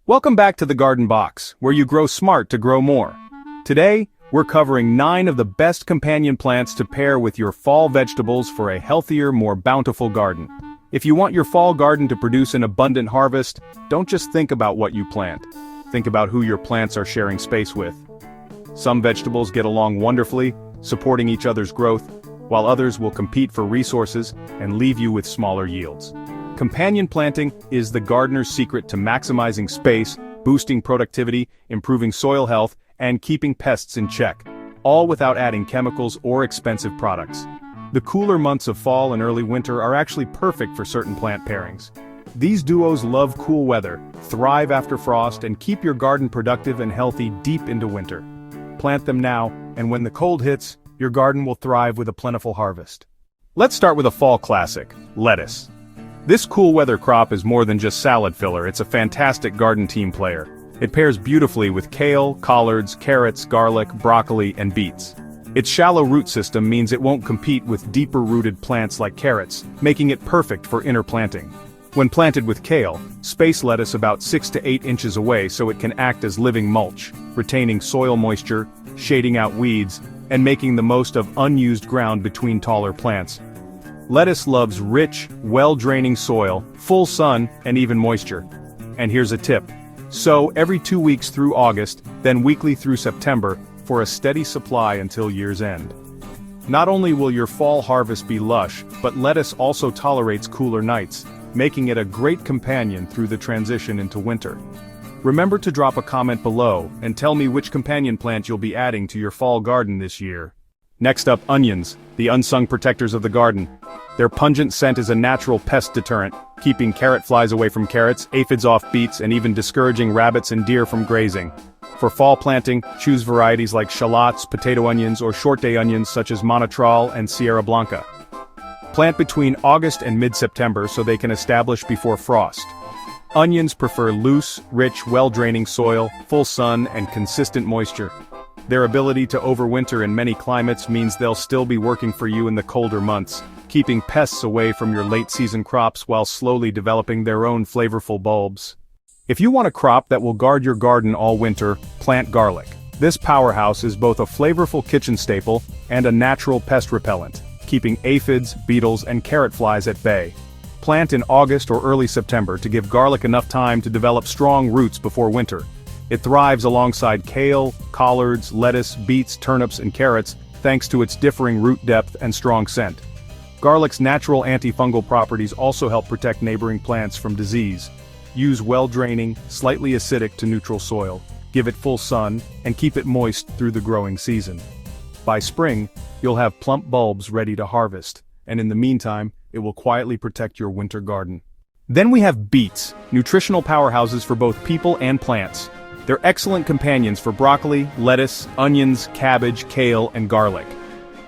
Welcome back to the Garden Box, where you grow smart to grow more. Today, we're covering 9 of the best companion plants to pair with your fall vegetables for a healthier, more bountiful garden. If you want your fall garden to produce an abundant harvest, don't just think about what you plant. Think about who your plants are sharing space with. Some vegetables get along wonderfully, supporting each other's growth, while others will compete for resources and leave you with smaller yields. Companion planting is the gardener's secret to maximizing space, boosting productivity, improving soil health, and keeping pests in check, all without adding chemicals or expensive products. The cooler months of fall and early winter are actually perfect for certain plant pairings. These duos love cool weather, thrive after frost, and keep your garden productive and healthy deep into winter. Plant them now, and when the cold hits, your garden will thrive with a plentiful harvest. Let's start with a fall classic, lettuce. This cool weather crop is more than just salad filler, it's a fantastic garden team player. It pairs beautifully with kale, collards, carrots, garlic, broccoli, and beets. Its shallow root system means it won't compete with deeper-rooted plants like carrots, making it perfect for interplanting. When planted with kale, space lettuce about 6 to 8 inches away so it can act as living mulch, retaining soil moisture, shading out weeds, and making the most of unused ground between taller plants. Lettuce loves rich, well-draining soil, full sun, and even moisture. And here's a tip. Sow every 2 weeks through August, then weekly through September, for a steady supply until year's end. Not only will your fall harvest be lush, but lettuce also tolerates cooler nights, making it a great companion through the transition into winter. Remember to drop a comment below and tell me which companion plant you'll be adding to your fall garden this year. Next up, onions, the unsung protectors of the garden. Their pungent scent is a natural pest deterrent, keeping carrot flies away from carrots, aphids off beets, and even discouraging rabbits and deer from grazing. For fall planting, choose varieties like shallots, potato onions, or short-day onions such as Monotral and Sierra Blanca. Plant between August and mid-September so they can establish before frost. Onions prefer loose, rich, well-draining soil, full sun, and consistent moisture. Their ability to overwinter in many climates means they'll still be working for you in the colder months, keeping pests away from your late-season crops while slowly developing their own flavorful bulbs. If you want a crop that will guard your garden all winter, plant garlic. This powerhouse is both a flavorful kitchen staple and a natural pest repellent, keeping aphids, beetles, and carrot flies at bay. Plant in August or early September to give garlic enough time to develop strong roots before winter. It thrives alongside kale, collards, lettuce, beets, turnips, and carrots, thanks to its differing root depth and strong scent. Garlic's natural antifungal properties also help protect neighboring plants from disease. Use well-draining, slightly acidic to neutral soil, give it full sun, and keep it moist through the growing season. By spring, you'll have plump bulbs ready to harvest, and in the meantime, it will quietly protect your winter garden. Then we have beets, nutritional powerhouses for both people and plants. They're excellent companions for broccoli, lettuce, onions, cabbage, kale, and garlic.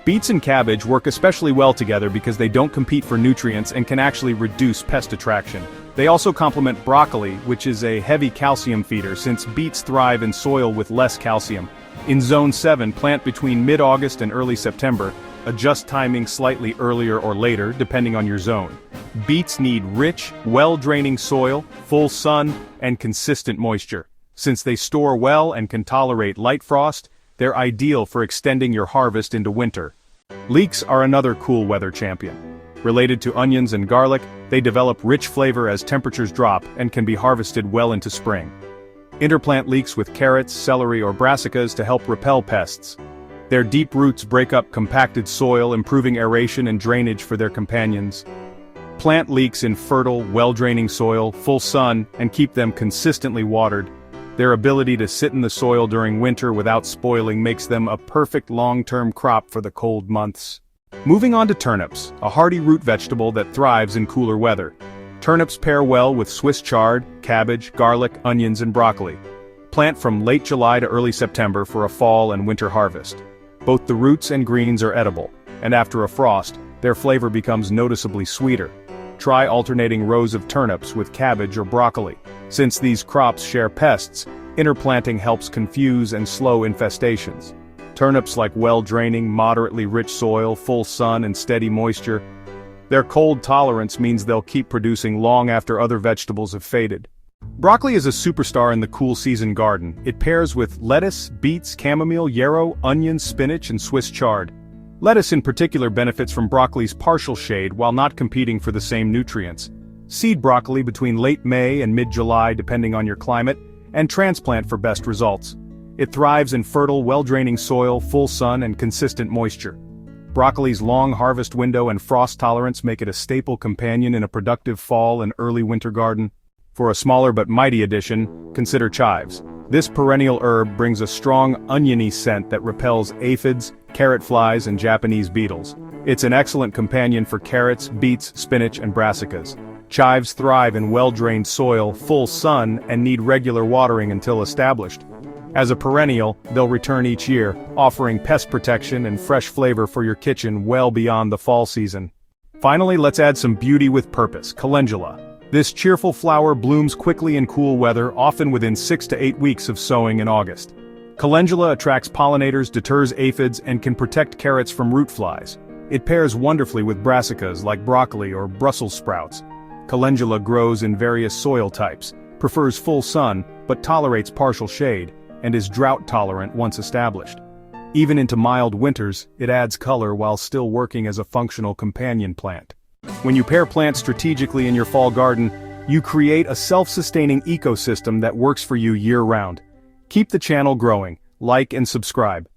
Beets and cabbage work especially well together because they don't compete for nutrients and can actually reduce pest attraction. They also complement broccoli, which is a heavy calcium feeder since beets thrive in soil with less calcium. In Zone 7, plant between mid-August and early September. Adjust timing slightly earlier or later, depending on your zone. Beets need rich, well-draining soil, full sun, and consistent moisture. Since they store well and can tolerate light frost, they're ideal for extending your harvest into winter. Leeks are another cool weather champion. Related to onions and garlic, they develop rich flavor as temperatures drop and can be harvested well into spring. Interplant leeks with carrots, celery, or brassicas to help repel pests. Their deep roots break up compacted soil, improving aeration and drainage for their companions. Plant leeks in fertile, well-draining soil, full sun, and keep them consistently watered. Their ability to sit in the soil during winter without spoiling makes them a perfect long-term crop for the cold months. Moving on to turnips, a hardy root vegetable that thrives in cooler weather. Turnips pair well with Swiss chard, cabbage, garlic, onions, and broccoli. Plant from late July to early September for a fall and winter harvest. Both the roots and greens are edible, and after a frost, their flavor becomes noticeably sweeter. Try alternating rows of turnips with cabbage or broccoli. Since these crops share pests, interplanting helps confuse and slow infestations. Turnips like well-draining, moderately rich soil, full sun, and steady moisture. Their cold tolerance means they'll keep producing long after other vegetables have faded. Broccoli is a superstar in the cool season garden. It pairs with lettuce, beets, chamomile, yarrow, onions, spinach, and Swiss chard. Lettuce in particular benefits from broccoli's partial shade while not competing for the same nutrients. Seed broccoli between late May and mid-July depending on your climate, and transplant for best results. It thrives in fertile, well-draining soil, full sun, and consistent moisture. Broccoli's long harvest window and frost tolerance make it a staple companion in a productive fall and early winter garden. For a smaller but mighty addition, consider chives. This perennial herb brings a strong, oniony scent that repels aphids, carrot flies, and Japanese beetles. It's an excellent companion for carrots, beets, spinach, and brassicas. Chives thrive in well-drained soil, full sun, and need regular watering until established. As a perennial, they'll return each year, offering pest protection and fresh flavor for your kitchen well beyond the fall season. Finally, let's add some beauty with purpose: calendula. This cheerful flower blooms quickly in cool weather, often within 6 to 8 weeks of sowing in August. Calendula attracts pollinators, deters aphids, and can protect carrots from root flies. It pairs wonderfully with brassicas like broccoli or Brussels sprouts. Calendula grows in various soil types, prefers full sun, but tolerates partial shade, and is drought-tolerant once established. Even into mild winters, it adds color while still working as a functional companion plant. When you pair plants strategically in your fall garden, you create a self-sustaining ecosystem that works for you year-round. Keep the channel growing, like and subscribe.